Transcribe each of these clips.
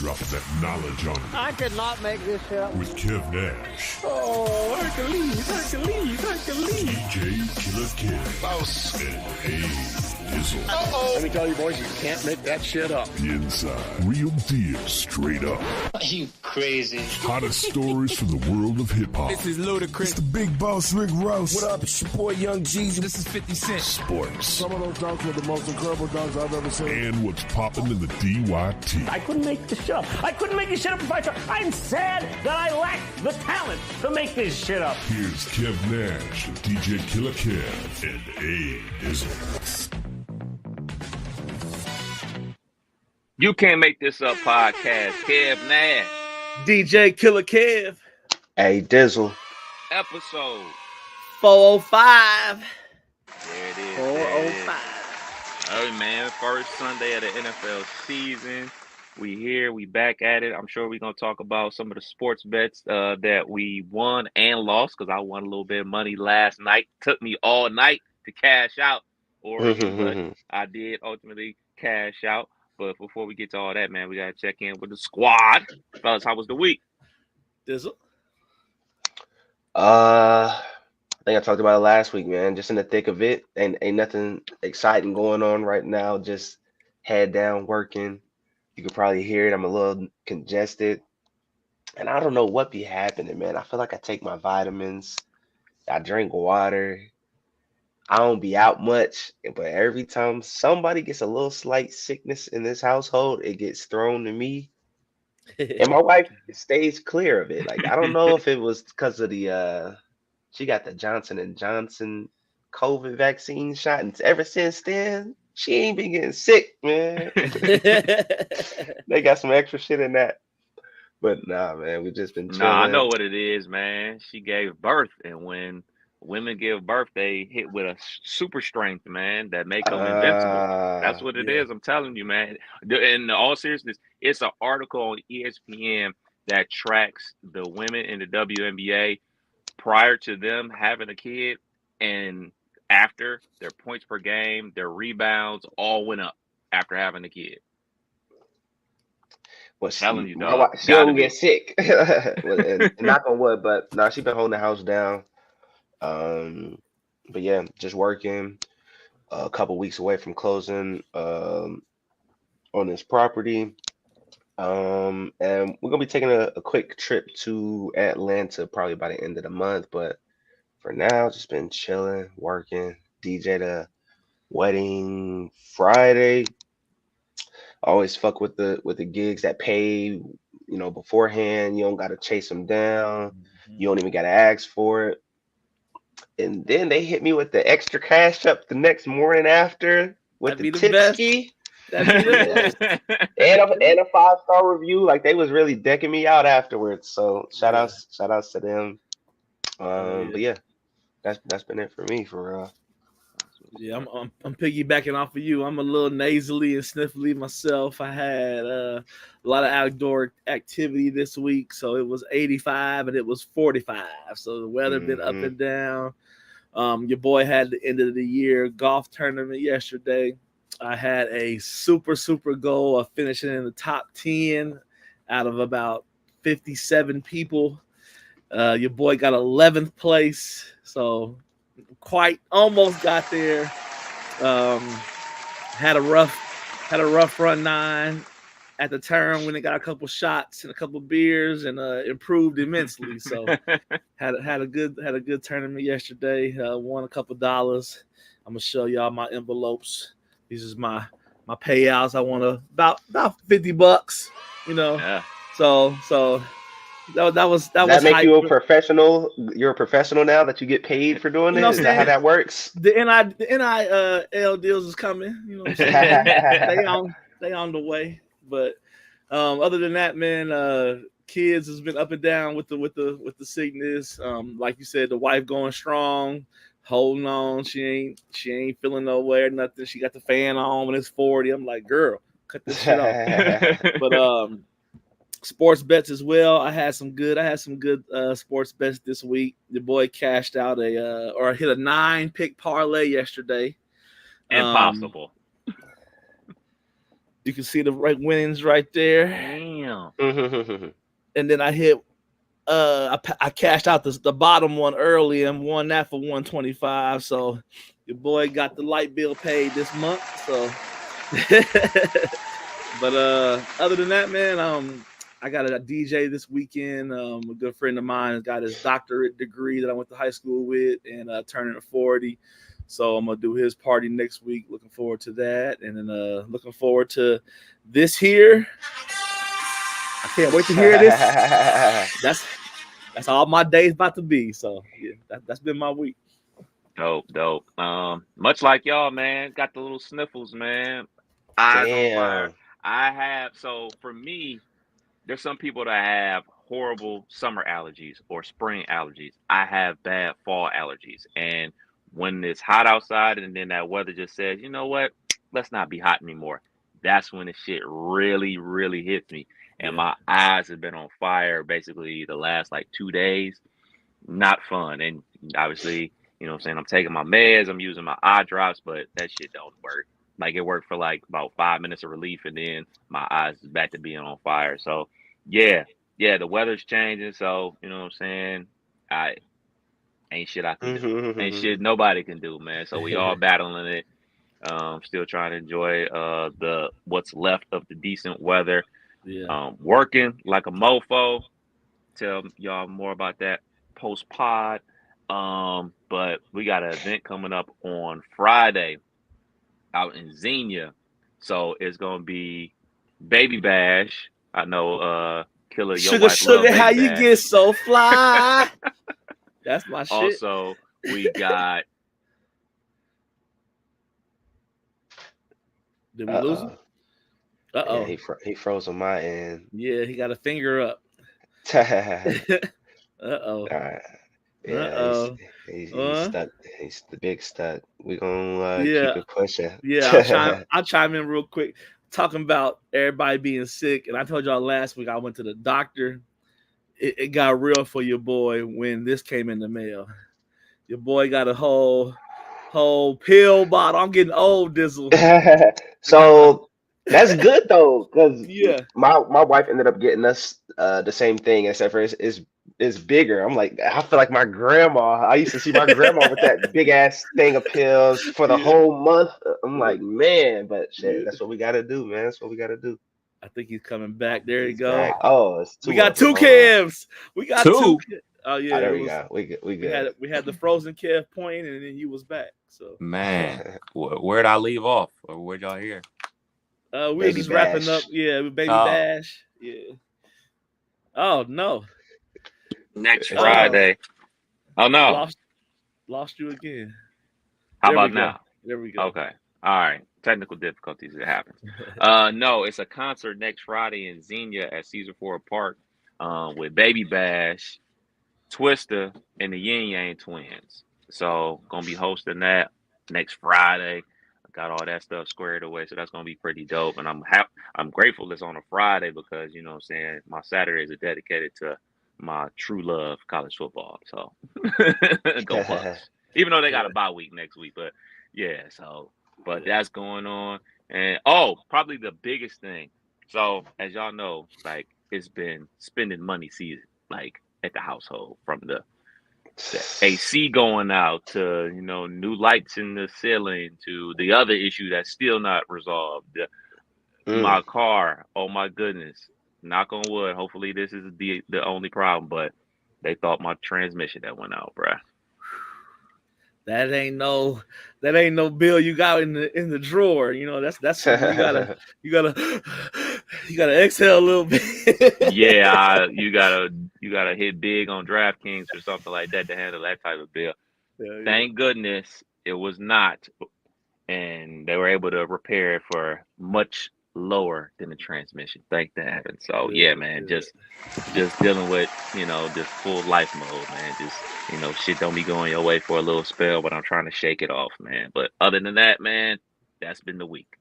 dropping that knowledge on you. I could not make this shit up. With Kev Nash. Oh, Hercules. DJ Killer Kev. Boss. And Dizzle. Uh-oh. Let me tell you, boys, you can't make that shit up. The Inside. Real deal, straight up. Are you crazy? Hottest stories from the world of hip-hop. This is Ludacris. It's the big boss, Rick Ross. What up? It's your boy, Young Jeezy. This is 50 Cent. Sports. Some of those dunks were the most incredible dunks I've ever seen. And what's popping in the DYT. I couldn't make this shit up. I couldn't make this shit up if I tried. I'm sad that I lack the talent to make this shit up. Here's Kev Nash, DJ Killer Kev, and A Dizzle. You Can't Make This Up podcast. Kev Nash. DJ Killer Kev. Hey, Dizzle. Episode 405. There it is. 405. Oh, man. First Sunday of the NFL season. We here. We back at it. I'm sure we're going to talk about some of the sports bets that we won and lost, because I won a little bit of money last night. Took me all night to cash out, but I did ultimately cash out. But before we get to all that, man, we got to check in with the squad. Fellas, how was the week? Dizzle? I think I talked about it last week, man. Just in the thick of it. Ain't nothing exciting going on right now. Just head down working. You could probably hear it. I'm a little congested. And I don't know what be happening, man. I feel like I take my vitamins. I drink water. I don't be out much, but every time somebody gets a little slight sickness in this household, it gets thrown to me. And my wife stays clear of it. Like, I don't know if it was because of the she got the Johnson & Johnson COVID vaccine shot, and ever since then, she ain't been getting sick, man. They got some extra shit in that. But nah, man, we just been chilling. Nah, I know what it is, man. She gave birth, and when women give birth, they hit with a super strength, man, that make them invincible. That's what it is. I'm telling you, man. In all seriousness, it's an article on ESPN that tracks the women in the WNBA prior to them having a kid and after. Their points per game, their rebounds all went up after having a kid. Well, telling you, dog. She don't get sick. and knock on wood, but no, she been holding the house down. But yeah, just working. A couple weeks away from closing on this property. And we're gonna be taking a quick trip to Atlanta probably by the end of the month. But for now, just been chilling, working. DJ the wedding Friday. Always fuck with the gigs that pay, beforehand. You don't gotta chase them down. You don't even gotta ask for it. And then they hit me with the extra cash up the next morning after with the tip ski. And a 5-star review. Like, they was really decking me out afterwards. So shout outs to them. But yeah, that's been it for me for real. Yeah, I'm piggybacking off of you. I'm a little nasally and sniffly myself. I had a lot of outdoor activity this week, so it was 85 and it was 45. So the weather been up and down. Your boy had the end of the year golf tournament yesterday. I had a super goal of finishing in the top 10 out of about 57 people. Your boy got 11th place, so quite almost got there. Had a rough run 9 at the turn when it got a couple shots and a couple beers and improved immensely. So had a good tournament yesterday. Won a couple dollars. I'm gonna show y'all my envelopes. These is my payouts. I won about $50. Yeah. So that was make you a professional. You're a professional now that you get paid for doing it. Is that how that works? The NIL deals is coming. You know what I'm saying? they on the way. But other than that, man, kids has been up and down with the sickness. Like you said, the wife going strong, holding on. She ain't feeling nowhere, nothing. She got the fan on when it's 40. I'm like, girl, cut this shit off. But sports bets as well. I had some good sports bets this week. Your boy cashed out hit a 9-pick parlay yesterday. Impossible. You can see the right winnings right there. Damn. And then I hit. I cashed out the bottom one early and won that for $125. So your boy got the light bill paid this month. So, but other than that, man, I got a DJ this weekend. A good friend of mine has got his doctorate degree that I went to high school with, and turning 40. So I'm gonna do his party next week. Looking forward to that, and then looking forward to this here. I can't wait to hear this. That's all my day's about to be. So yeah, that's been my week. Dope. Much like y'all, man, got the little sniffles, man. Eyes on fire. I have. So for me, there's some people that have horrible summer allergies or spring allergies. I have bad fall allergies, and when it's hot outside and then that weather just says, you know what, let's not be hot anymore. That's when the shit really, really hits me. And my eyes have been on fire basically the last like 2 days. Not fun. And obviously, you know what I'm saying, I'm taking my meds, I'm using my eye drops, but that shit don't work. Like it worked for like about 5 minutes of relief, and then my eyes is back to being on fire. So yeah, the weather's changing. So, you know what I'm saying? Ain't shit I can do. Ain't shit nobody can do, man. So we all battling it. Still trying to enjoy the what's left of the decent weather. Yeah. Working like a mofo. Tell y'all more about that post pod. But we got an event coming up on Friday out in Xenia. So it's gonna be Baby Bash. I know Killer, your wife Sugar, how Baby you Bash. get so fly? That's my shit. Also, we got. Did we lose him? Yeah, he froze on my end. Yeah, he got a finger up. All right. Yeah, he's stuck. He's the big stuck. We're gonna keep it pushing. Yeah, I'll chime in real quick. Talking about everybody being sick, and I told y'all last week I went to the doctor. It got real for your boy when this came in the mail. Your boy got a whole pill bottle. I'm getting old, Dizzle. So that's good though, because my wife ended up getting us the same thing, except for it's bigger. I'm like, I feel like my grandma. I used to see my grandma with that big ass thing of pills for the whole month. I'm like, man, but shit, that's what we gotta do, man. That's what we gotta do. I think he's coming back. There you go. Back. Oh, it's two. We got two Kevs. We got two. Oh yeah, there we go. We good. We had the frozen Kev point, and then you was back. So man, where'd I leave off, or where'd y'all hear? We were just wrapping up. Yeah, with Baby Bash. Yeah. Oh no. Next Friday. Oh no. Lost you again. How about now? There we go. Okay. All right. Technical difficulties. It happens. No, it's a concert next Friday in Xenia at Caesar Ford Park with Baby Bash, Twister, and the Yin Yang Twins. So gonna be hosting that next Friday. I got all that stuff squared away, so that's gonna be pretty dope. And I'm grateful it's on a Friday because you know what I'm saying, my Saturdays are dedicated to my true love, college football. So go Bucks. Even though they got a bye week next week, but yeah, so but that's going on. And probably the biggest thing. So as y'all know, like it's been spending money season, like at the household, from the AC going out to, you know, new lights in the ceiling to the other issue that's still not resolved. My car, oh my goodness, knock on wood, hopefully this is the only problem, but they thought my transmission that went out, bruh. That ain't no bill you got in the drawer. You know, that's you gotta exhale a little bit. Yeah, you gotta hit big on DraftKings or something like that to handle that type of bill. Yeah. Thank goodness it was not, and they were able to repair it for much lower than the transmission. Thank that. And so yeah, man, just dealing with, you know, this full life mode, man. Just, you know, shit don't be going your way for a little spell, but I'm trying to shake it off, man. But other than that, man, that's been the week.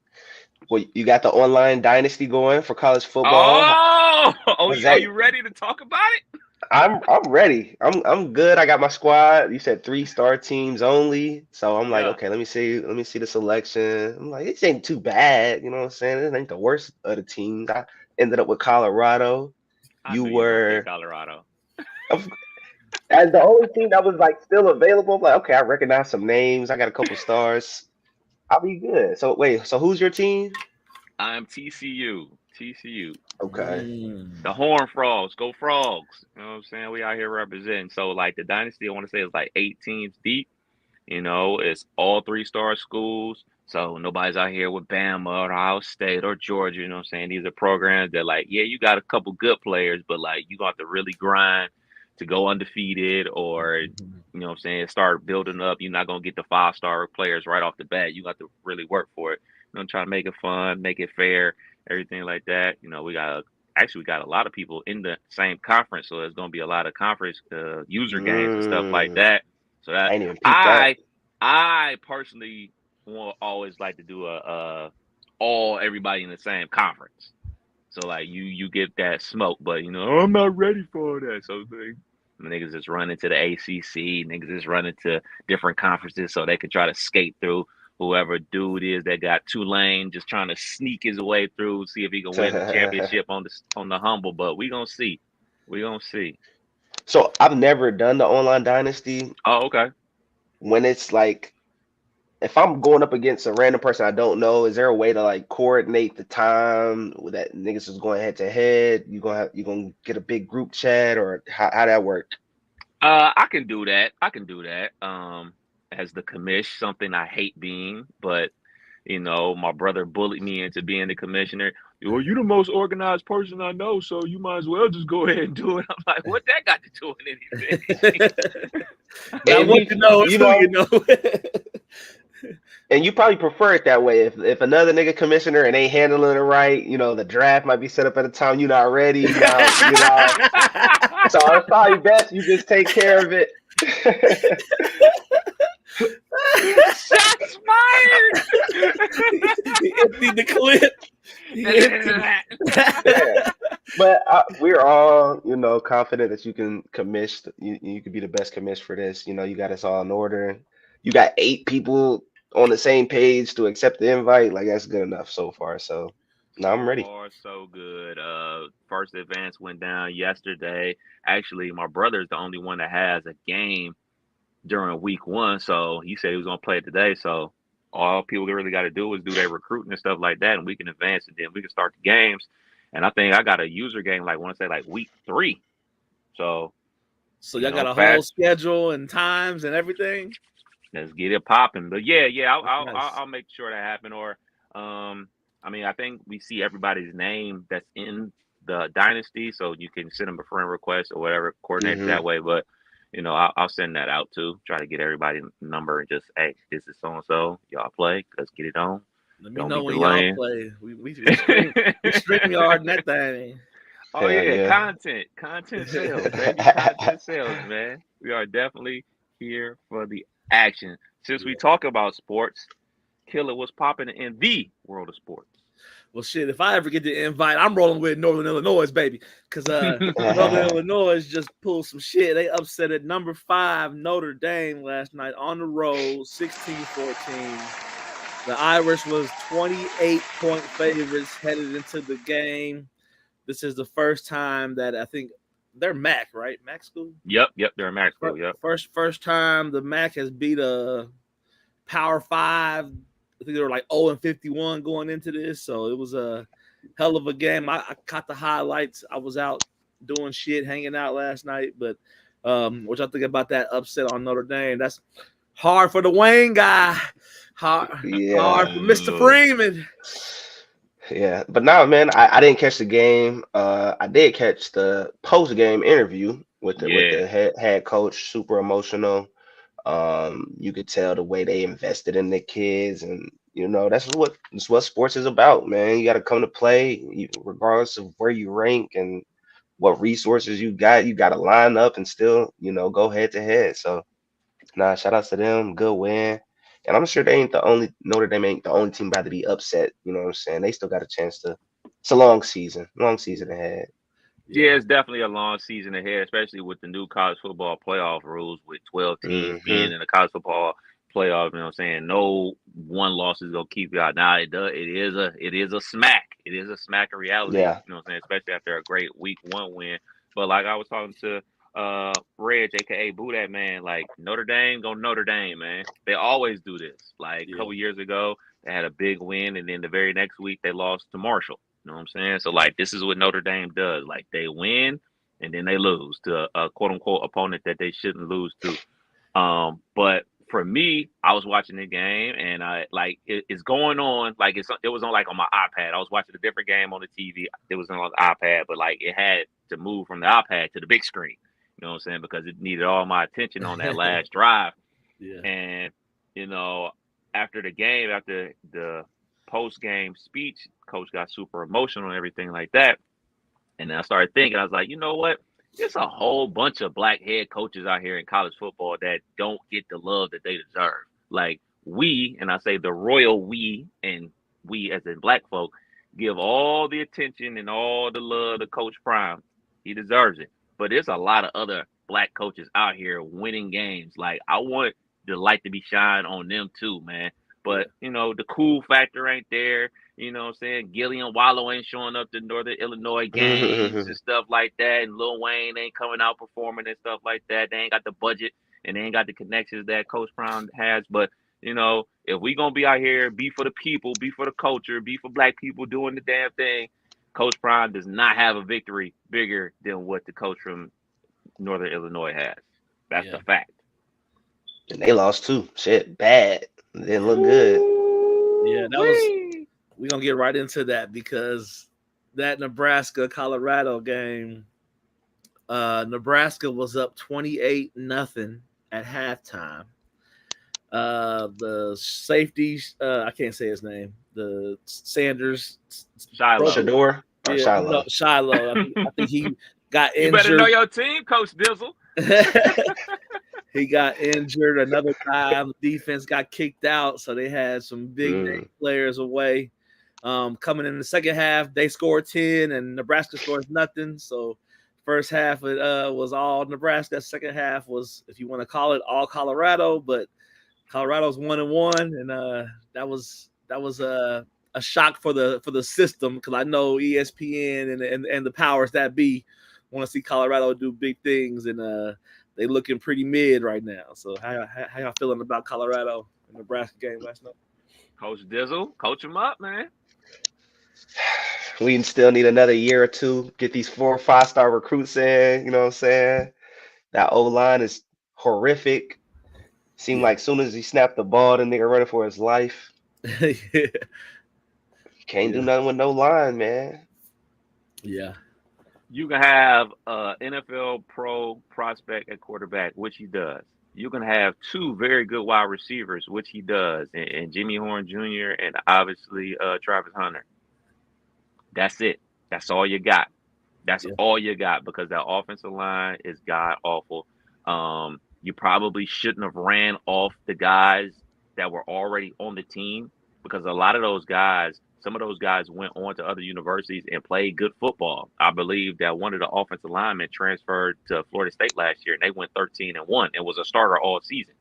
Well, you got the online dynasty going for college football. Are you ready to talk about it? I'm ready. I'm good. I got my squad. You said 3-star teams only, so I'm like, okay, let me see the selection. I'm like, this ain't too bad. You know what I'm saying? This ain't the worst of the teams. ended up with Colorado. I You knew you were gonna say were Colorado. as the only team that was like still available. I'm like, okay, I recognize some names. I got a couple stars. I'll be good. So wait, so who's your team? I'm TCU. TCU. Okay. The Horned Frogs. Go Frogs. You know what I'm saying? We out here representing. So like the dynasty, I want to say is like 8 teams deep. You know, it's all 3-star schools. So nobody's out here with Bama or Ohio State or Georgia. You know what I'm saying? These are programs that like, yeah, you got a couple good players, but like you got to really grind to go undefeated or you know what I'm saying, start building up. You're not gonna get the 5-star players right off the bat. You got to really work for it. You know, try to make it fun, make it fair, everything like that. You know, we got a lot of people in the same conference, so there's gonna be a lot of conference user games and stuff like that. So I that ain't even peeped that. I personally will always like to do a all everybody in the same conference. So like you get that smoke, but you know I'm not ready for that. So niggas just running to the ACC, niggas just running to different conferences so they can try to skate through whoever dude is that got Tulane just trying to sneak his way through, see if he can win the championship on the humble. But we gonna see. We gonna see. So I've never done the online dynasty. Oh, okay. When it's like, if I'm going up against a random person I don't know, is there a way to like coordinate the time that niggas is going head to head? You gonna get a big group chat, or how that work? I can do that. I can do that. As the commish, something I hate being, but you know, my brother bullied me into being the commissioner. Well, you're the most organized person I know, so you might as well just go ahead and do it. I'm like, what that got to do with anything? Now, what you know, you know. And you probably prefer it that way. If another nigga commissioner and they handling it right, you know, the draft might be set up at a time you're not ready. You know, so it's probably best you just take care of it. Shots fired! He emptied the clip. Yeah. But we're all, you know, confident that you can commish. You could be the best commish for this. You know, you got us all in order. You got 8 people on the same page to accept the invite. Like, that's good enough so far. So now I'm ready. So far, so good. First advance went down yesterday. Actually, my brother's the only one that has a game during week 1, so he said he was gonna play it today. So all people really got to do is do their recruiting and stuff like that, and we can advance, and then we can start the games. And I think I got a user game like I want to say like week 3. So y'all got a whole schedule and times and everything. Let's get it popping. But yeah, Nice. I'll make sure that happen. Or I mean, I think we see everybody's name that's in the dynasty, so you can send them a friend request or whatever, coordinate it that way. But you know, I'll send that out too. Try to get everybody's number and just, hey, this is so and so. Y'all play. Let's get it on. Let me know when y'all play. We stream yard and that thing. Oh yeah, content sales, baby. Content sales, man. We are definitely here for the action. Since we talk about sports, Killer, what's popping in the world of sports? Well, shit, if I ever get the invite, I'm rolling with Northern Illinois, baby. Because Northern Illinois just pulled some shit. They upset at number 5 Notre Dame last night on the road, 16-14. The Irish was 28-point favorites headed into the game. This is the first time that I think they're MAC, right? MAC school? Yep, they're a MAC school, yep. First time the MAC has beat a Power 5. I think they were like 0-51 going into this, so it was a hell of a game. I caught the highlights. I was out doing shit, hanging out last night, but what y'all think about that upset on Notre Dame? That's hard for the Wayne guy. Hard for Mr. Freeman. Yeah, but now, man, I didn't catch the game. I did catch the post-game interview with the head coach. Super emotional. You could tell the way they invested in the kids, and you know that's what sports is about, man. You got to come to play, regardless of where you rank and what resources you got. You got to line up and still, you know, go head to head. So, shout out to them. Good win. And I'm sure Notre Dame ain't the only team about to be upset. You know what I'm saying? They still got a chance to. It's a long season ahead. Yeah, it's definitely a long season ahead, especially with the new college football playoff rules with 12 teams being in the college football playoff. You know what I'm saying? No one loss is gonna keep you out. Now it is a smack. it is a smack of reality. Yeah. You know what I'm saying? Especially after a great week 1 win. But like I was talking to Reg, aka Boo That Man, like Notre Dame go Notre Dame, man. They always do this. Like a couple years ago, they had a big win, and then the very next week they lost to Marshall. You know what I'm saying? So like this is what Notre Dame does. Like they win and then they lose to a quote unquote opponent that they shouldn't lose to. But for me, I was watching the game and it's going on like it was on like on my iPad. I was watching a different game on the TV. It was on the iPad, but like it had to move from the iPad to the big screen. You know what I'm saying? Because it needed all my attention on that last drive. Yeah. And after the game, after the post game speech, coach got super emotional and everything like that. And then I started thinking, I was like, you know what? There's a whole bunch of black head coaches out here in college football that don't get the love that they deserve. Like we, and I say the royal we, and we as in black folk, give all the attention and all the love to Coach Prime. He deserves it. But there's a lot of other black coaches out here winning games. Like I want the light to be shined on them too, man. But the cool factor ain't there. You know what I'm saying? Gillian Wallow ain't showing up to Northern Illinois games and stuff like that. And Lil Wayne ain't coming out performing and stuff like that. They ain't got the budget and they ain't got the connections that Coach Brown has. But, if we going to be out here, be for the people, be for the culture, be for black people doing the damn thing, Coach Brown does not have a victory bigger than what the coach from Northern Illinois has. That's the fact. And they lost too. Shit, bad. Didn't look good. Yeah, that was. We're going to get right into that because that Nebraska-Colorado game, Nebraska was up 28-0 at halftime. The safety, I can't say his name, the Sanders. Shiloh. Yeah, Shiloh. No, Shiloh. I think he got injured. You better know your team, Coach Dizzle. He got injured. Another guy on the defense got kicked out, so they had some big name players away. Coming in the second half, they scored 10 and Nebraska scores nothing. So first half it was all Nebraska. Second half was, if you want to call it, all Colorado, but Colorado's 1-1, and that was a shock for the system because I know ESPN and the powers that be want to see Colorado do big things, and they looking pretty mid right now. So how y'all feeling about Colorado and Nebraska game last night? Coach Dizzle, coach him up, man. We still need another year or two, get these 4 or 5-star recruits in, you know what I'm saying? That O-line is horrific. Seemed like as soon as he snapped the ball, the nigga running for his life. Can't do nothing with no line, man. Yeah. You can have an NFL pro prospect at quarterback, which he does. You can have 2 very good wide receivers, which he does, and Jimmy Horn Jr. and obviously Travis Hunter. That's it. That's all you got. That's all you got because that offensive line is god awful. You probably shouldn't have ran off the guys that were already on the team because a lot of those guys, some of those guys went on to other universities and played good football. I believe that one of the offensive linemen transferred to Florida State last year and they went 13-1 and was a starter all season.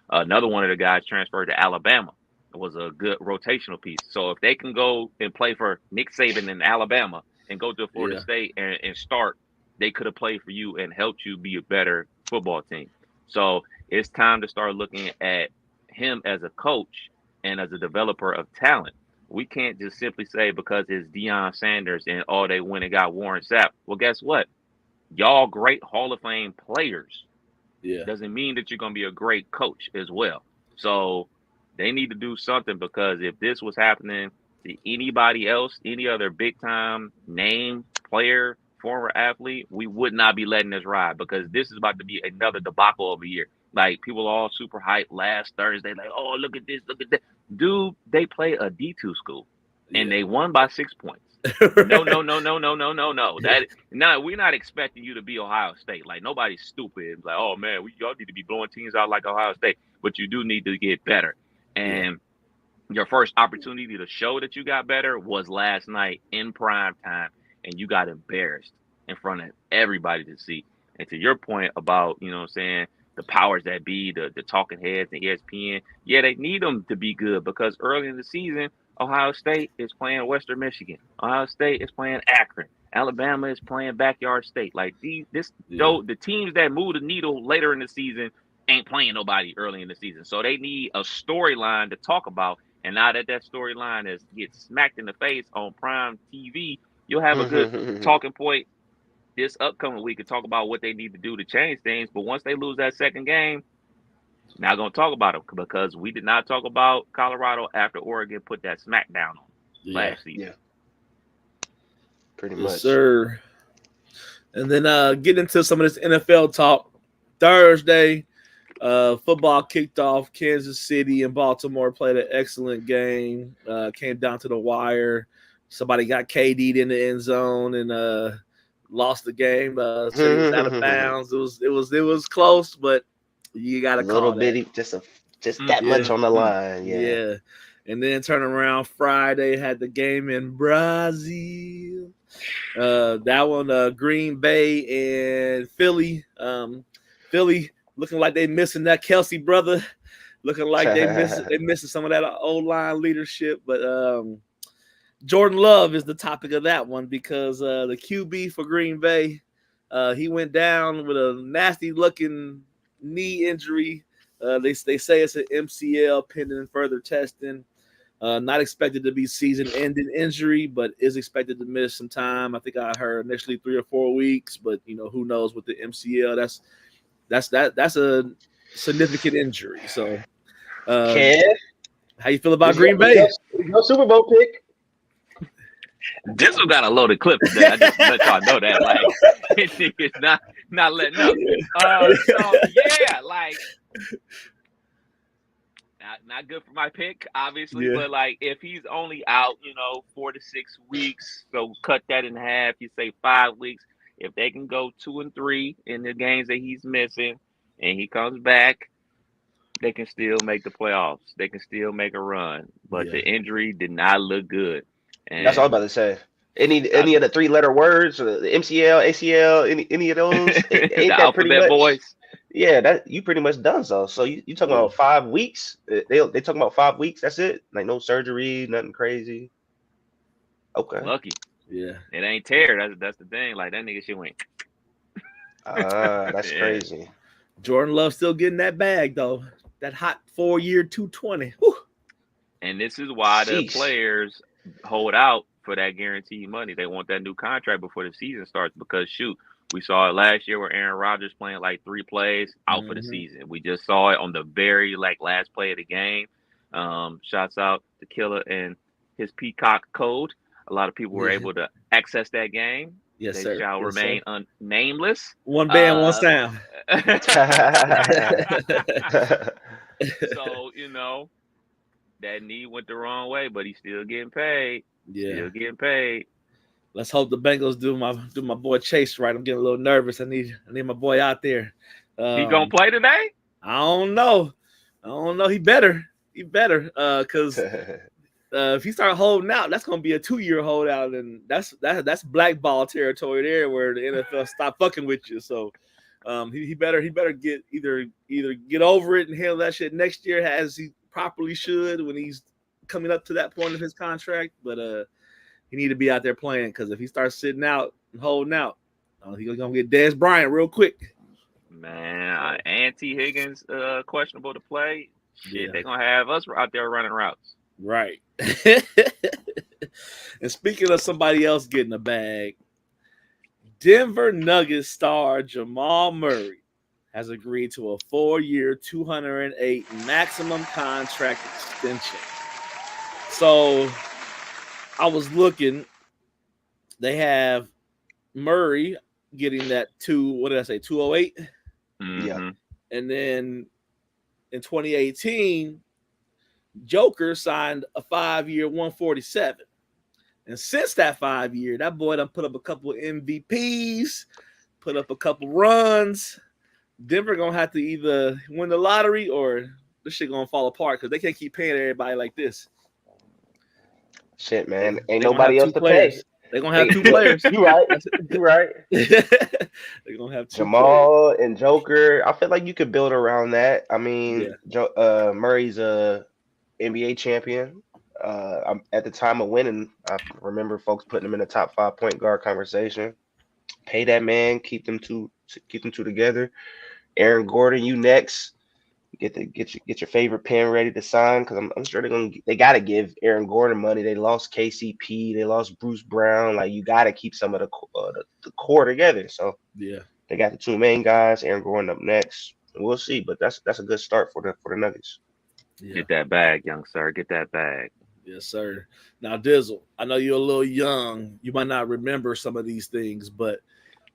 Another one of the guys transferred to Alabama. It was a good rotational piece. So if they can go and play for Nick Saban in Alabama and go to Florida State and start, they could have played for you and helped you be a better football team. So it's time to start looking at him as a coach and as a developer of talent. We can't just simply say because it's Deion Sanders and they went and got Warren Sapp. Well, guess what? Y'all great Hall of Fame players. Yeah. Doesn't mean that you're going to be a great coach as well. So they need to do something because if this was happening to anybody else, any other big time name player, former athlete, we would not be letting this ride because this is about to be another debacle of a year. Like people all super hyped last Thursday, like, oh, look at this, look at that. Dude, they play a D2 school and they won by 6 points. No. We're not expecting you to be Ohio State. Like nobody's stupid. It's like, oh man, y'all need to be blowing teams out like Ohio State, but you do need to get better. And your first opportunity to show that you got better was last night in prime time, and you got embarrassed in front of everybody to see. And to your point about, you know what I'm saying, the powers that be, the talking heads, the ESPN, they need them to be good because early in the season, Ohio State is playing Western Michigan. Ohio State is playing Akron. Alabama is playing Backyard State. Like the teams that move the needle later in the season ain't playing nobody early in the season. So they need a storyline to talk about. And now that storyline gets smacked in the face on prime TV, you'll have a good talking point this upcoming week and talk about what they need to do to change things. But once they lose that second game, not going to talk about it because we did not talk about Colorado after Oregon put that smackdown on last season. Yeah. Pretty Yes, much. sir. And then get into some of this NFL talk. Thursday, football kicked off. Kansas City and Baltimore played an excellent game. Came down to the wire. Somebody got KD'd in the end zone and lost the game. City was out of bounds. It was close, but you got to call little bitty, just that much on the line. Yeah. And then turn around Friday, had the game in Brazil. That one, Green Bay and Philly. Philly looking like they missing that Kelsey brother. Looking like they missing some of that old line leadership. But Jordan Love is the topic of that one because the QB for Green Bay, he went down with a nasty looking knee injury. They say it's an MCL pending further testing. Not expected to be season-ending injury, but is expected to miss some time. I think I heard initially 3 or 4 weeks, but who knows with the MCL? That's a significant injury. So, how you feel about Green Bay? Your Super Bowl pick. This one got a loaded clip today. I just let y'all know that. Like, it's not letting up. So yeah, like. Not good for my pick, obviously, but like if he's only out, 4 to 6 weeks, so cut that in half. You say 5 weeks. If they can go 2 and 3 in the games that he's missing, and he comes back, they can still make the playoffs. They can still make a run. But the injury did not look good. And that's all I'm about to say. Any of the 3-letter words, or the MCL, ACL, any of those? Ain't the that alphabet boys. Yeah, that you pretty much done so. So you talking about 5 weeks? They talking about 5 weeks. That's it. Like no surgery, nothing crazy. Okay. Lucky. Yeah. It ain't tear. That's the thing. Like that nigga shit went. That's crazy. Jordan Love still getting that bag though. That hot 4-year 220. Whew. And this is why the players hold out for that guaranteed money. They want that new contract before the season starts because shoot. We saw it last year where Aaron Rodgers playing like 3 plays out for the season. We just saw it on the very last play of the game. Shouts out to Killer and his Peacock code. A lot of people were able to access that game. Yes, they sir. shall remain nameless. One band, one sound. So, that knee went the wrong way, but he's still getting paid. Yeah. Still getting paid. Let's hope the Bengals do my boy Chase right. I'm getting a little nervous. I need my boy out there. He gonna play today? I don't know. He better. Because if he start holding out, that's gonna be a 2-year holdout, and that's blackball territory there where the NFL stop fucking with you. So he better get either get over it and handle that shit next year as he properly should when he's coming up to that point of his contract. But he need to be out there playing because if he starts sitting out and holding out, he's gonna get Dez Bryant real quick. Man, and T. Higgins questionable to play. Shit, they're gonna have us out there running routes. Right. And speaking of somebody else getting a bag, Denver Nuggets star Jamal Murray has agreed to a 4-year, $208 maximum contract extension. So I was looking, they have Murray getting that 208? Yeah. And then in 2018, Joker signed a 5-year, 147. And since that 5-year, that boy done put up a couple of MVPs, put up a couple runs. Denver gonna have to either win the lottery or this shit gonna fall apart because they can't keep paying everybody like this. Shit, man. Ain't nobody else to pay. They're gonna have 2 players. You right. You right. They're gonna have 2 Jamal players. and Joker. I feel like you could build around that. I mean, Murray's a NBA champion. I'm at the time of winning. I remember folks putting him in the top 5 point guard conversation. Pay that man, keep them two together. Aaron Gordon, you next. Get your favorite pen ready to sign because I'm sure they got to give Aaron Gordon money. They lost KCP, they lost Bruce Brown. Like you got to keep some of the core together. So Yeah, they got the 2 main guys. Aaron Gordon up next. We'll see, but that's a good start for the Nuggets. yeah. Get that bag, young sir. Get that bag. Yes, sir. Now, Dizzle, I know you're a little young. You might not remember some of these things, but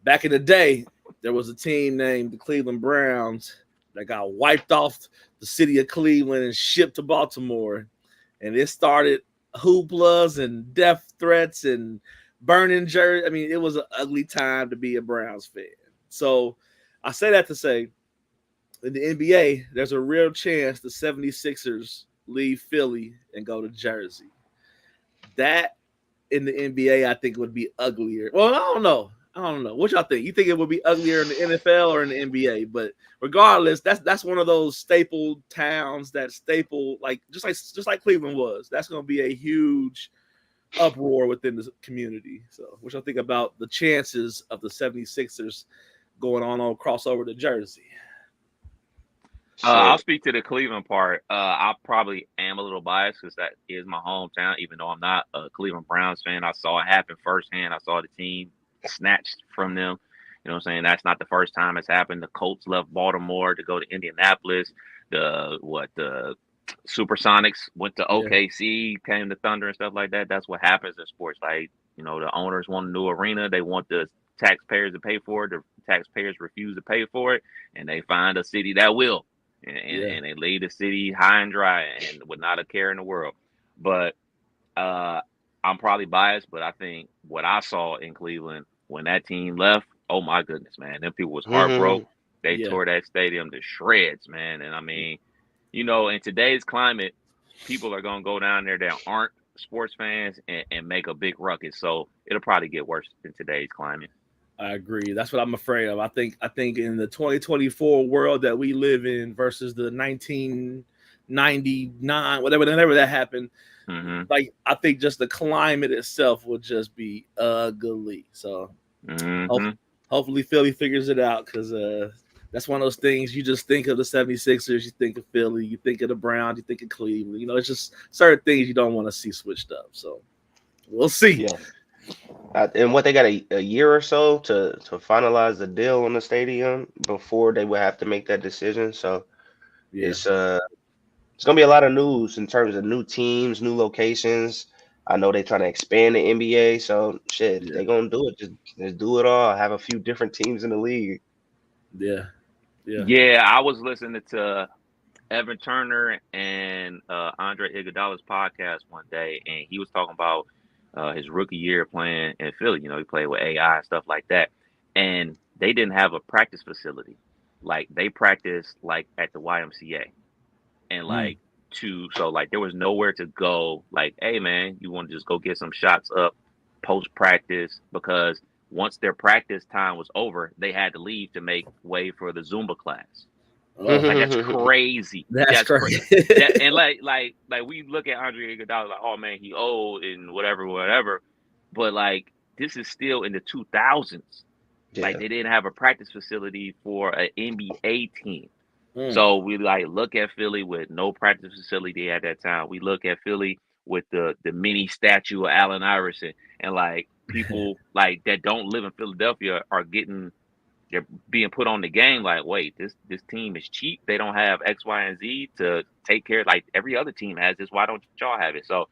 back in the day, there was a team named the Cleveland Browns that got wiped off the city of Cleveland and shipped to Baltimore. And it started hooplas and death threats and burning jerseys. I mean, it was an ugly time to be a Browns fan. So I say that to say, in the NBA, there's a real chance the 76ers leave Philly and go to Jersey. That in the NBA, I think would be uglier. Well, I don't know. What y'all think? You think it would be uglier in the NFL or in the NBA? But regardless, that's one of those staple towns that staple like just like Cleveland was. That's going to be a huge uproar within the community. So, what y'all think about the chances of the 76ers going on crossover to Jersey? I'll speak to the Cleveland part. I probably am a little biased because that is my hometown, even though I'm not a Cleveland Browns fan. I saw it happen firsthand. I saw the team snatched from them. You know what I'm saying? That's not the first time it's happened. The Colts left Baltimore to go to Indianapolis. The Supersonics went to OKC, came to Thunder and stuff like that. That's what happens in sports. Like, you know, the owners want a new arena. They want the taxpayers to pay for it. The taxpayers refuse to pay for it, and they find a city that will. And they leave the city high and dry and with not a care in the world. But I'm probably biased, but I think what I saw in Cleveland when that team left, oh my goodness, man, them people was heartbroken. They tore that stadium to shreds, man. And I mean, you know, in today's climate, people are gonna go down there that aren't sports fans and make a big ruckus. So it'll probably get worse in today's climate. I agree. That's what I'm afraid of. I think in the 2024 world that we live in versus the 1999, whenever that happened, like I think just the climate itself will just be ugly. So hopefully Philly figures it out because that's one of those things you just think of the 76ers, you think of Philly, you think of the Browns, you think of Cleveland. You know, it's just certain things you don't want to see switched up. So we'll see. Yeah. And what they got a year or so to finalize the deal on the stadium before they would have to make that decision. So it's gonna be a lot of news in terms of new teams, new locations. I know they're trying to expand the NBA, so shit, they're gonna do it. Just do it all. Have a few different teams in the league. Yeah. I was listening to Evan Turner and Andre Iguodala's podcast one day, and he was talking about his rookie year playing in Philly. You know, he played with AI and stuff like that. And they didn't have a practice facility. Like, they practiced, like, at the YMCA. And, like, so, like, there was nowhere to go. Like, hey, man, you want to just go get some shots up post-practice? Because once their practice time was over, they had to leave to make way for the Zumba class. Like, that's crazy. That's crazy. And like we look at Andre Iguodala like, oh man, he old and whatever. But like, this is still in the 2000s. Like, they didn't have a practice facility for an NBA team. So we like look at Philly with no practice facility at that time. We look at Philly with the mini statue of Allen Iverson, and like people like that don't live in Philadelphia are they're being put on the game like, wait, this team is cheap. They don't have X, Y, and Z to take care of. Like every other team has this. Why don't y'all have it? So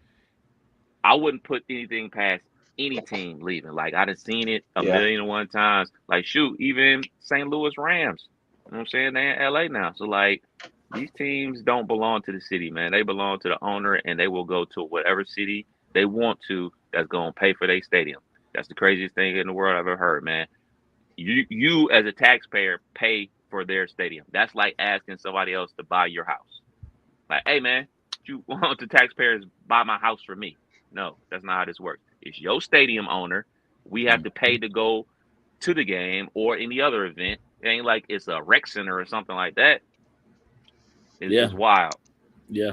I wouldn't put anything past any team leaving. Like, I'd have seen it a million and one times. Like, shoot, even St. Louis Rams. You know what I'm saying? They're in LA now. So, like, these teams don't belong to the city, man. They belong to the owner, and they will go to whatever city they want to that's going to pay for their stadium. That's the craziest thing in the world I've ever heard, man. You as a taxpayer pay for their stadium. That's like asking somebody else to buy your house. Like, hey man, you want the taxpayers buy my house for me? No, that's not how this works. It's your stadium owner. We have to pay to go to the game or any other event. It ain't like it's a rec center or something like that. It's just wild. Yeah.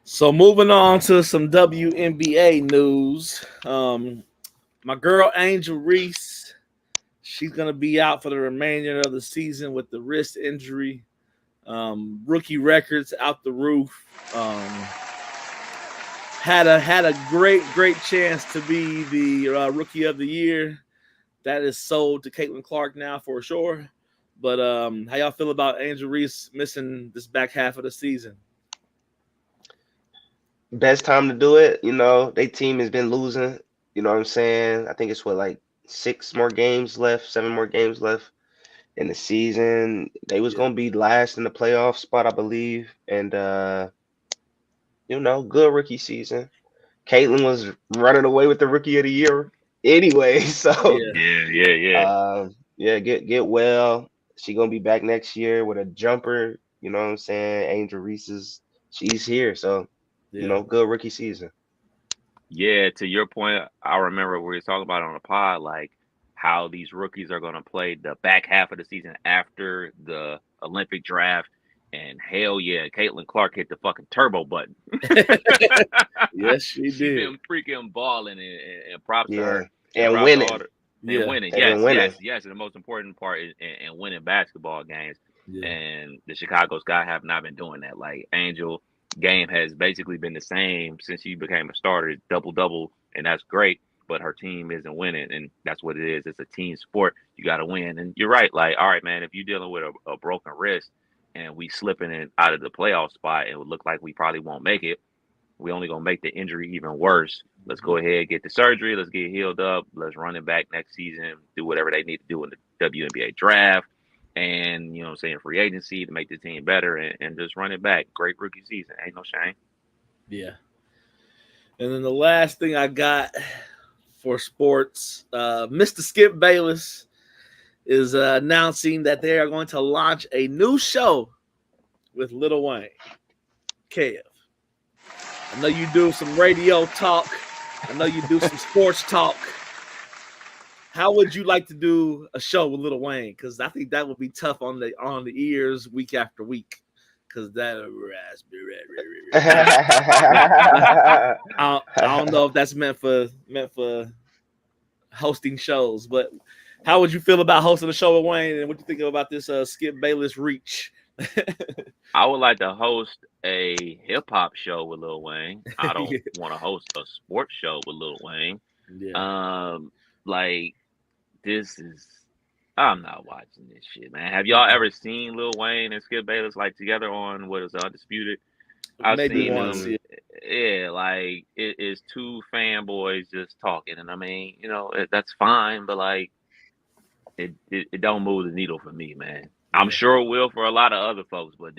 So moving on to some WNBA news. My girl Angel Reese, she's gonna be out for the remainder of the season with the wrist injury. Rookie records out the roof. Had a great chance to be the rookie of the year. That is sold to Caitlin Clark now for sure. But how y'all feel about Angel Reese missing this back half of the season? Best time to do it. Their team has been losing. You know what I'm saying? I think it's like 6 more games left, 7 more games left in the season. They was gonna be last in the playoff spot, I believe. And good rookie season. Caitlin was running away with the rookie of the year anyway. So get well. She gonna be back next year with a jumper. You know what I'm saying? Angel Reese's, she's here. So good rookie season. Yeah, to your point, I remember we were talking about it on the pod, like how these rookies are going to play the back half of the season after the Olympic draft. And hell yeah, Caitlin Clark hit the fucking turbo button. Yes, she did. She's been freaking balling, and props to her. And winning. Winning. Yes. And the most important part is in winning basketball games. Yeah. And the Chicago Sky have not been doing that. Like Angel game has basically been the same since she became a starter, double, and that's great. But her team isn't winning, and that's what it is. It's a team sport. You got to win. And you're right. Like, all right, man, if you're dealing with a broken wrist and we slipping in out of the playoff spot, it would look like we probably won't make it. We only gonna make the injury even worse. Let's go ahead, get the surgery. Let's get healed up. Let's run it back next season. Do whatever they need to do in the WNBA draft, and free agency to make the team better, and just run it back. Great rookie season. Ain't no shame. Yeah. And then the last thing I got for sports, Mr. Skip Bayless is announcing that they are going to launch a new show with Lil Wayne. Kev, I know you do some radio talk. I know you do some sports talk. How would you like to do a show with Lil Wayne? Because I think that would be tough on the ears week after week. Because that I don't know if that's meant for hosting shows, but how would you feel about hosting a show with Wayne, and what do you think about this Skip Bayless reach? I would like to host a hip hop show with Lil Wayne. I don't want to host a sports show with Lil Wayne. Yeah. I'm not watching this shit, man. Have y'all ever seen Lil Wayne and Skip Bayless together on what is Undisputed? I've seen them. Yeah, like it is two fanboys just talking, and I mean, that's fine, but it don't move the needle for me, man. I'm sure it will for a lot of other folks, but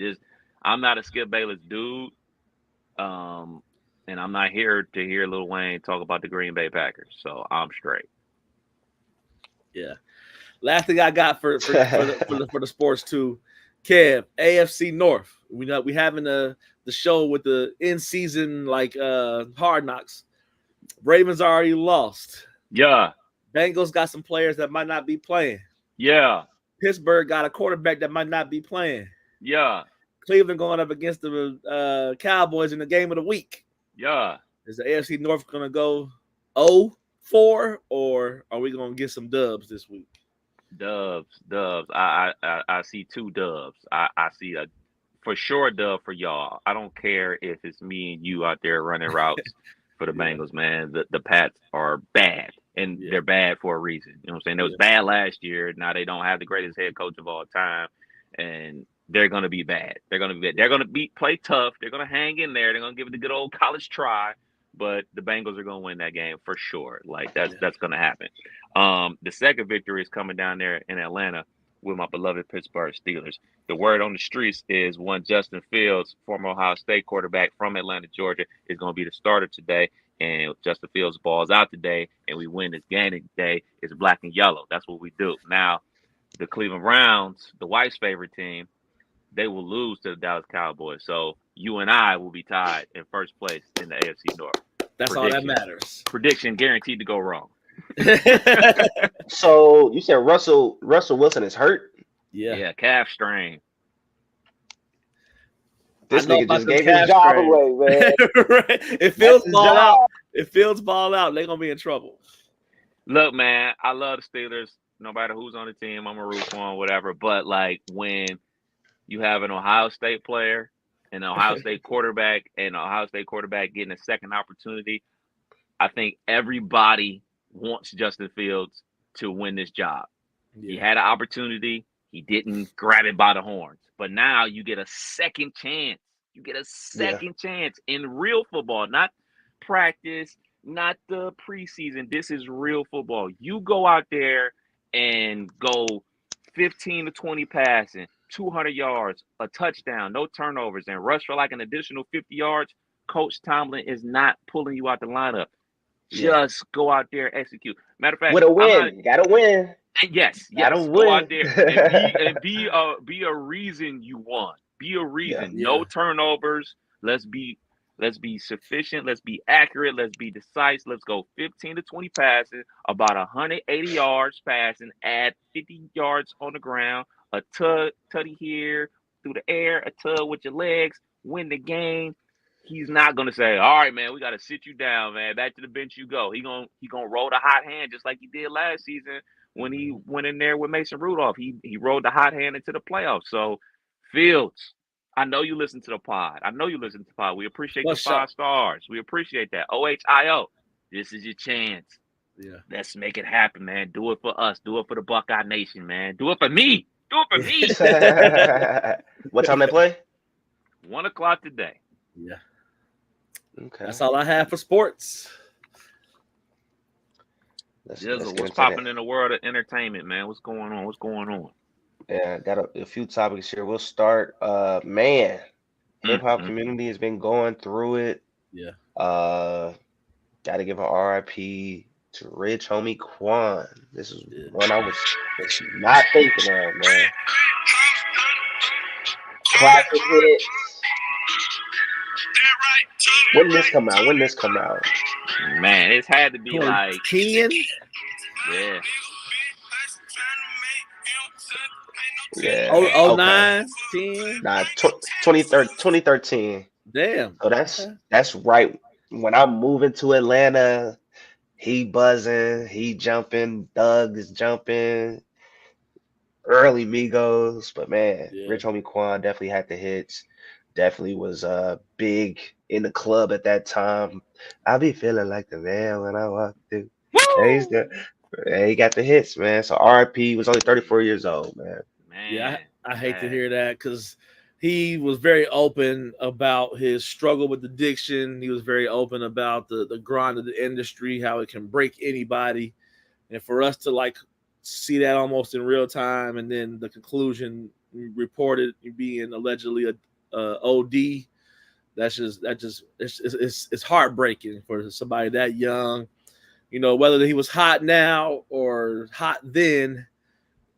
I'm not a Skip Bayless dude, and I'm not here to hear Lil Wayne talk about the Green Bay Packers, so I'm straight. Yeah. Last thing I got for the sports too, Kev, AFC North. We having the show with the in season Hard Knocks. Ravens already lost. Yeah. Bengals got some players that might not be playing. Yeah. Pittsburgh got a quarterback that might not be playing. Yeah. Cleveland going up against the Cowboys in the game of the week. Yeah. Is the AFC North going to go 0-4, or are we going to get some dubs this week? Dubs. I see 2 dubs. I see a for sure dub for y'all. I don't care if it's me and you out there running routes for the Bengals, man. The Pats are bad, and they're bad for a reason. You know what I'm saying? They was bad last year. Now they don't have the greatest head coach of all time, and they're gonna be bad. They're gonna be bad. They're gonna play tough. They're gonna hang in there. They're gonna give it the good old college try. But the Bengals are gonna win that game for sure. That's gonna happen. The second victory is coming down there in Atlanta with my beloved Pittsburgh Steelers. The word on the streets is one Justin Fields, former Ohio State quarterback from Atlanta, Georgia, is going to be the starter today. And if Justin Fields balls out today and we win this game today, it's black and yellow. That's what we do. Now, the Cleveland Browns, the White's favorite team, they will lose to the Dallas Cowboys. So you and I will be tied in first place in the AFC North. That's all that matters. Prediction guaranteed to go wrong. So you said Russell Wilson is hurt? Yeah, calf strain. This know nigga about just them gave his cash job trades. away, man. Right. If That's Fields his ball out, job. they're gonna be in trouble. Look, man, I love the Steelers. No matter who's on the team, I'm a root for them, whatever. But like when you have an Ohio State player, an Ohio State quarterback, and an Ohio State quarterback getting a second opportunity, I think everybody wants Justin Fields to win this job. He had an opportunity. He didn't grab it by the horns. But now you get a second chance. You get a second chance in real football, not practice, not the preseason. This is real football. You go out there and go 15 to 20 passing, 200 yards, a touchdown, no turnovers, and rush for like an additional 50 yards. Coach Tomlin is not pulling you out the lineup. Just go out there, execute. Matter of fact, With a win, you gotta win. Yes, Gotta go out win. there and be a reason you won. Be a reason. No turnovers. Let's be sufficient. Let's be accurate. Let's be decisive. Let's go 15 to 20 passes, about 180 yards passing, add 50 yards on the ground, a tutty here through the air, a tug with your legs, win the game. He's not gonna say, "All right, man, we gotta sit you down, man. Back to the bench you go." He gonna roll the hot hand just like he did last season when he went in there with Mason Rudolph. He rolled the hot hand into the playoffs. So, Fields, I know you listen to the pod. We appreciate the 5 stars. We appreciate that. OHIO, this is your chance. Yeah. Let's make it happen, man. Do it for us. Do it for the Buckeye Nation, man. Do it for me. Do it for me. What time they play? 1 o'clock today. Yeah. Okay. That's all I have for sports. Let's What's popping in the world of entertainment, man? What's going on? Yeah, got a few topics here. We'll start. Hip hop community has been going through it. Yeah. Got to give an RIP to Rich Homie Quan. This is one I was not thinking of, man. Classic hits. When did this come out? Man, it's had to be like 10. Yeah. Yeah. 09, 10. Nah, 2013. Damn. So that's right. When I'm moving to Atlanta, he buzzing, he jumping, Doug is jumping, early Migos. But man, Rich Homie Quan definitely had the hits. Definitely was big in the club at that time. I be feeling like the man when I walk through. He got the hits, man. So RIP, was only 34 years old, man. Yeah, I hate to hear that because he was very open about his struggle with addiction. He was very open about the grind of the industry, how it can break anybody. And for us to like see that almost in real time, and then the conclusion reported being allegedly a OD, it's heartbreaking for somebody that young. You know, whether he was hot now or hot then,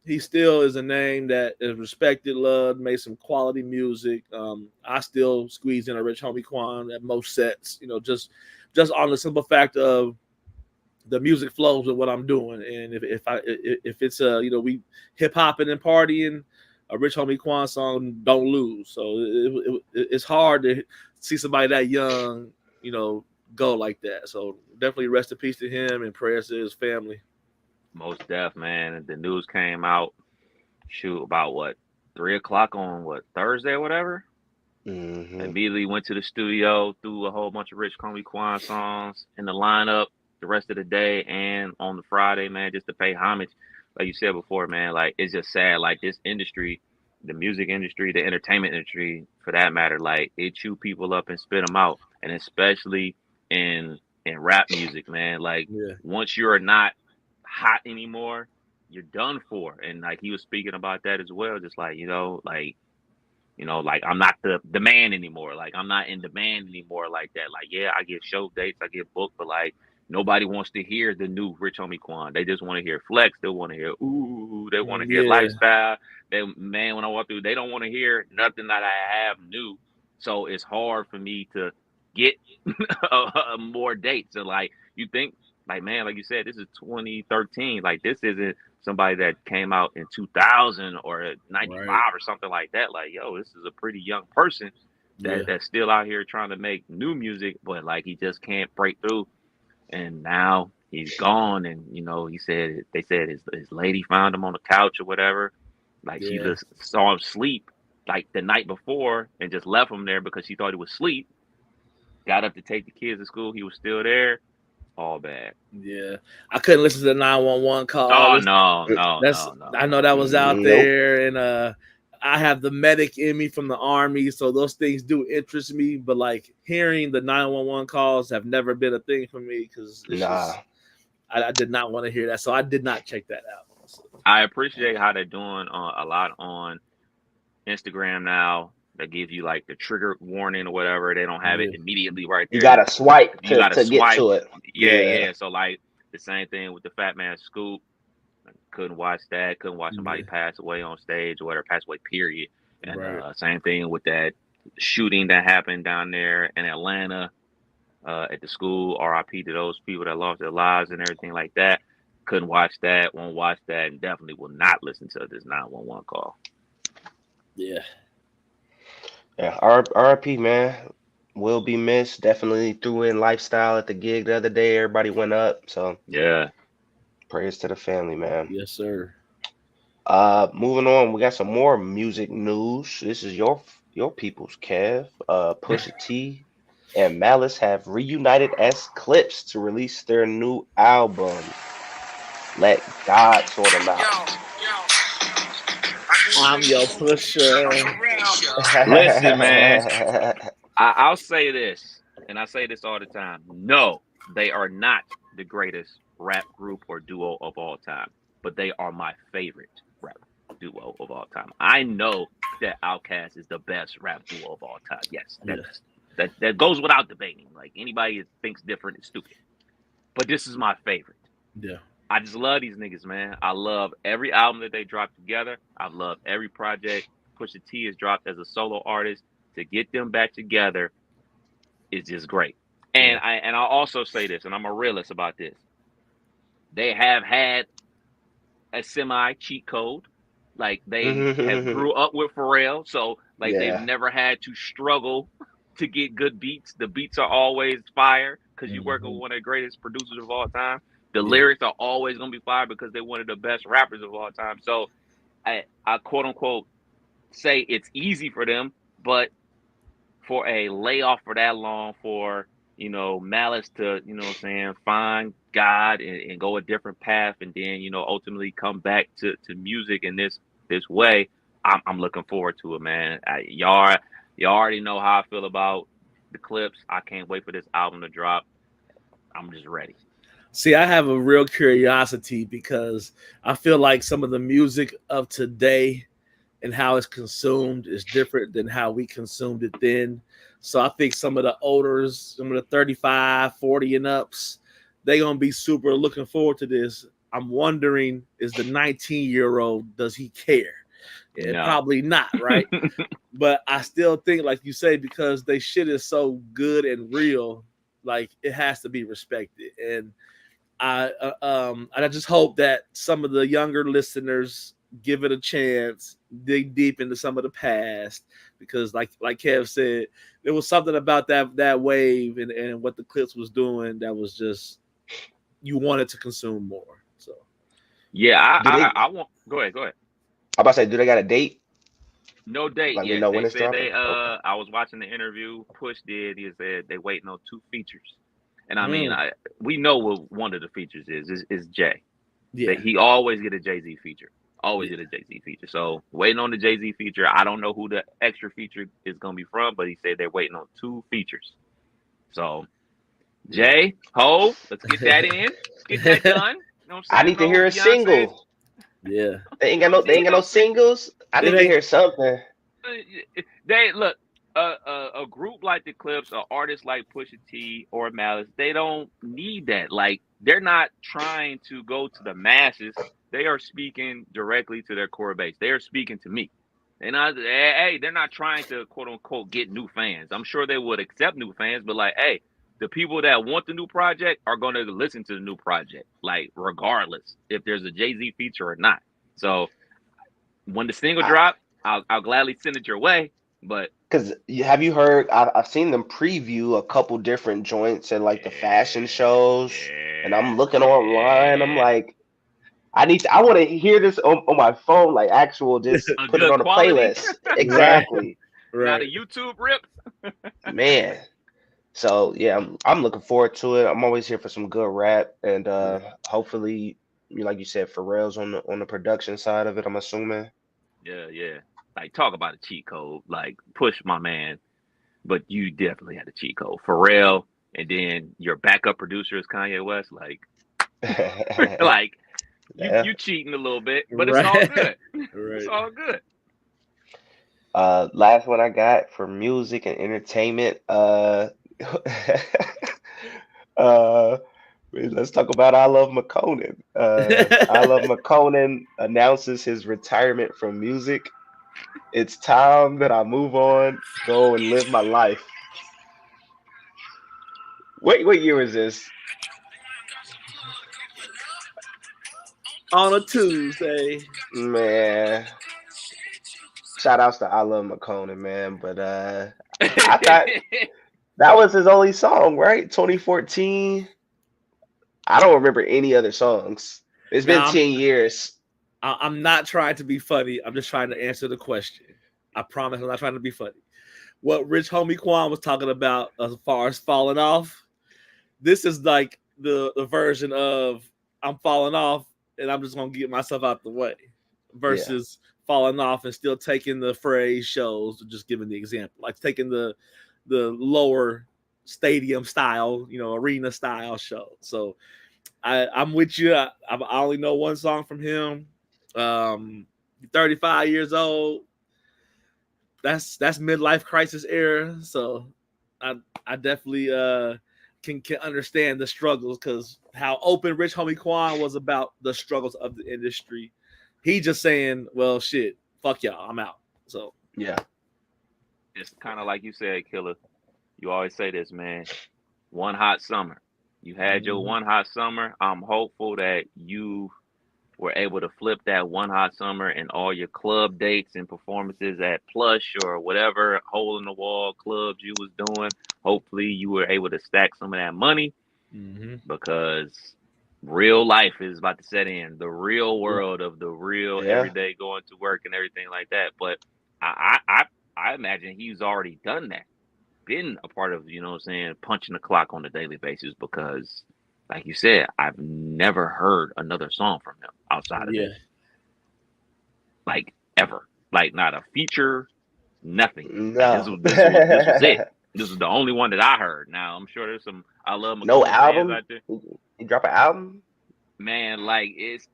he still is a name that is respected, loved, made some quality music. I still squeeze in a Rich Homie Quan at most sets, you know, just on the simple fact of the music flows with what I'm doing. And if it's we hip hopping and partying, a Rich Homie Quan song don't lose. So it's hard to see somebody that young, you know, go like that. So definitely rest in peace to him and prayers to his family. Most deaf, man. The news came out, about 3 o'clock on Thursday or whatever. Mm-hmm. Immediately went to the studio, threw a whole bunch of Rich Homie Quan songs in the lineup the rest of the day and on the Friday, man, just to pay homage. Like you said before, man, like it's just sad. Like this industry, the music industry, the entertainment industry, for that matter, like it chew people up and spit them out, and especially in rap music, man. Like once you're not hot anymore, you're done for. And like he was speaking about that as well, just like like I'm not the man anymore. Like I'm not in demand anymore like that. Like I get show dates, I get booked, but like nobody wants to hear the new Rich Homie Quan. They just want to hear flex. They want to hear ooh. They want to hear lifestyle. When I walk through, they don't want to hear nothing that I have new. So it's hard for me to get more dates. So like you think, like man, like you said, this is 2013. Like this isn't somebody that came out in 2000 or 95 or something like that. Like this is a pretty young person that's still out here trying to make new music, but like he just can't break through. And now he's gone, and they said his lady found him on the couch or whatever. Like she just saw him sleep like the night before and just left him there because she thought he was asleep. Got up to take the kids to school. He was still there. All bad. Yeah, I couldn't listen to the 911 call. Oh no. I know that was out there, and I have the medic in me from the Army, so those things do interest me. But like hearing the 911 calls have never been a thing for me because I did not want to hear that, so I did not check that out. I appreciate how they're doing a lot on Instagram now. That gives you like the trigger warning or whatever. They don't have it immediately right there. You gotta swipe to get to it. Yeah. So like the same thing with the Fat Man Scoop. Couldn't watch that. Couldn't watch somebody pass away on stage or whatever. Pass away, period. And same thing with that shooting that happened down there in Atlanta at the school. RIP to those people that lost their lives and everything like that. Couldn't watch that. Won't watch that. And definitely will not listen to this 911 call. Yeah. Yeah, RIP, man. Will be missed. Definitely threw in lifestyle at the gig the other day. Everybody went up. So yeah. Prayers to the family, man. Yes, sir. Moving on, we got some more music news. This is your people's Kev. Pusha T and Malice have reunited as Clips to release their new album. Let God sort them out. I'm your Pusha. Listen, man. I'll say this, and I say this all the time. No, they are not the greatest rap group or duo of all time, but they are my favorite rap duo of all time. I know that Outkast is the best rap duo of all time. Yes, that goes without debating. Like anybody that thinks different is stupid. But this is my favorite. Yeah. I just love these niggas, man. I love every album that they drop together. I love every project Pusha T has dropped as a solo artist. To get them back together is just great. And I'll also say this, and I'm a realist about this. They have had a semi cheat code. Like they have grew up with Pharrell. So like they've never had to struggle to get good beats. The beats are always fire because you work with one of the greatest producers of all time. The lyrics are always going to be fire because they're one of the best rappers of all time. So I quote unquote say it's easy for them, but for a layoff for that long, for Malice to find God and go a different path, and then ultimately come back to music in this way, I'm looking forward to it, man. Y'all already know how I feel about the Clips. I can't wait for this album to drop. I'm just ready. See, I have a real curiosity because I feel like some of the music of today and how it's consumed is different than how we consumed it then. So I think some of the olders, some of the 35, 40 and ups, they're going to be super looking forward to this. I'm wondering, is the 19-year-old, does he care? Yeah, no. Probably not, right? But I still think, like you say, because they shit is so good and real, like it has to be respected. And I just hope that some of the younger listeners give it a chance, dig deep into some of the past, because like Kev said, there was something about that wave and what the Clips was doing that was just, you wanted to consume more. So yeah, I want go ahead. I'm about to say, do they got a date? No date yet. They when it's said dropping? Okay. I was watching the interview Push did. He said they waiting on 2 features. And I mean, we know what one of the features is Jay. Yeah. He always get a Jay-Z feature. Always get a Jay-Z feature. So waiting on the Jay-Z feature. I don't know who the extra feature is going to be from, but he said they're waiting on 2 features. So Jay, Ho, let's get that in. Let's get that done. You know what I'm saying? I need to hear a single. Yeah. They ain't got no singles. I need to hear something. They look. A group like the Clips, or artists like Pusha T or Malice, they don't need that. Like, they're not trying to go to the masses. They are speaking directly to their core base. They are speaking to me. And they're not trying to quote unquote get new fans. I'm sure they would accept new fans, but like, hey, the people that want the new project are going to listen to the new project, like regardless if there's a Jay-Z feature or not. So when the single drop, I'll gladly send it your way. But Because have you heard? I've seen them preview a couple different joints at like the fashion shows, and I'm looking online. I'm like, I want to hear this on my phone, like actual, just A put it good on a quality. playlist. Exactly, Not a YouTube rip. man. So yeah, I'm looking forward to it. I'm always here for some good rap, and hopefully, like you said, Pharrell's on the production side of it. I'm assuming. Yeah. Like, talk about a cheat code. Like, Push, my man, but you definitely had a cheat code. Pharrell, and then your backup producer is Kanye West. Like, like you cheating a little bit, but it's all good. It's all good. Last one I got for music and entertainment. Let's talk about I Love McConan. I Love McConan announces his retirement from music. It's time that I move on, go and live my life. What year is this? On a Tuesday. Man. Shout outs to I Love McConan, man. But I thought that was his only song, right? 2014. I don't remember any other songs. It's been 10 years. I'm not trying to be funny. I'm just trying to answer the question. I promise I'm not trying to be funny. What Rich Homie Quan was talking about as far as falling off, this is like the version of I'm falling off and I'm just going to get myself out the way versus falling off and still taking the phrase shows, just giving the example, like taking the lower stadium style, arena style show. So I'm with you. I only know one song from him. 35 years old. That's midlife crisis era. So I definitely can understand the struggles, because how open Rich Homie Quan was about the struggles of the industry. He just saying, well, shit, fuck y'all, I'm out. So yeah, it's kind of like you said, Killer. You always say this, man. One hot summer. You had your one hot summer. I'm hopeful that you were able to flip that one hot summer and all your club dates and performances at Plush or whatever hole in the wall clubs you was doing. Hopefully you were able to stack some of that money, because real life is about to set in. The real world of the real everyday going to work and everything like that. But I imagine he's already done that. Been a part of, punching the clock on a daily basis, because like you said, I've never heard another song from him outside of this. Like, ever. Like, not a feature, nothing. No. This was it. This is the only one that I heard. Now, I'm sure there's some I Love McConan no album out there. You drop an album? Man, like, it's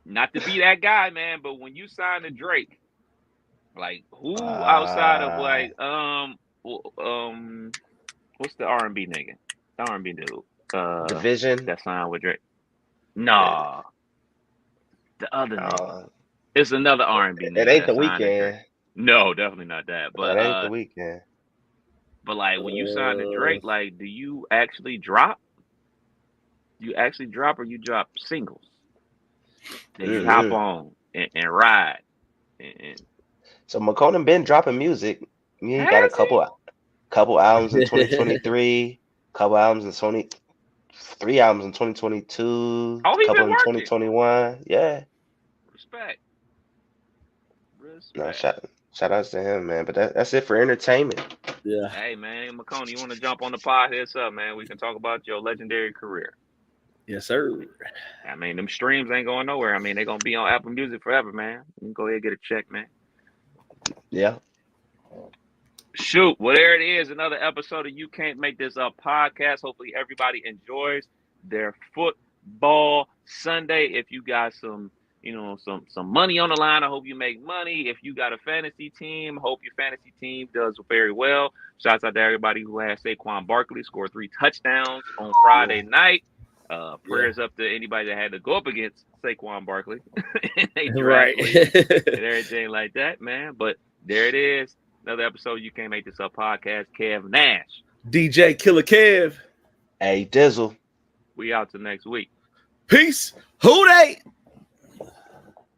not to be that guy, man, but when you sign to Drake, like, who outside of, like, what's the R&B nigga? The R&B dude. Division that signed with Drake. No, the other nigga. It's another R&B nigga. It ain't The Weeknd. No, definitely not that. But it ain't The Weeknd. But like, when you sign to Drake, like, do you actually drop? You actually drop, or you drop singles? Then you hop on and ride. And so McConan been dropping music. He got a couple albums in 2023, couple albums in 3 albums in 2022, a couple in 2021. Yeah. Respect. No, shout outs to him, man. But that's it for entertainment. Yeah. Hey, man, McConan, you want to jump on the pod? Hit us up, man. We can talk about your legendary career. Yes, sir. I mean, them streams ain't going nowhere. I mean, they're going to be on Apple Music forever, man. You can go ahead and get a check, man. Yeah. Shoot. Well, there it is. Another episode of You Can't Make This Up podcast. Hopefully everybody enjoys their football Sunday. If you got some money on the line, I hope you make money. If you got a fantasy team, hope your fantasy team does very well. Shouts out to everybody who has Quan Barkley score 3 touchdowns on Friday night. Prayers up to anybody that had to go up against Saquon Barkley and everything like that, man. But there it is. Another episode of You Can't Make This Up podcast. Kev Nash. DJ Killer Kev. Hey, Dizzle. We out till next week. Peace. Who they?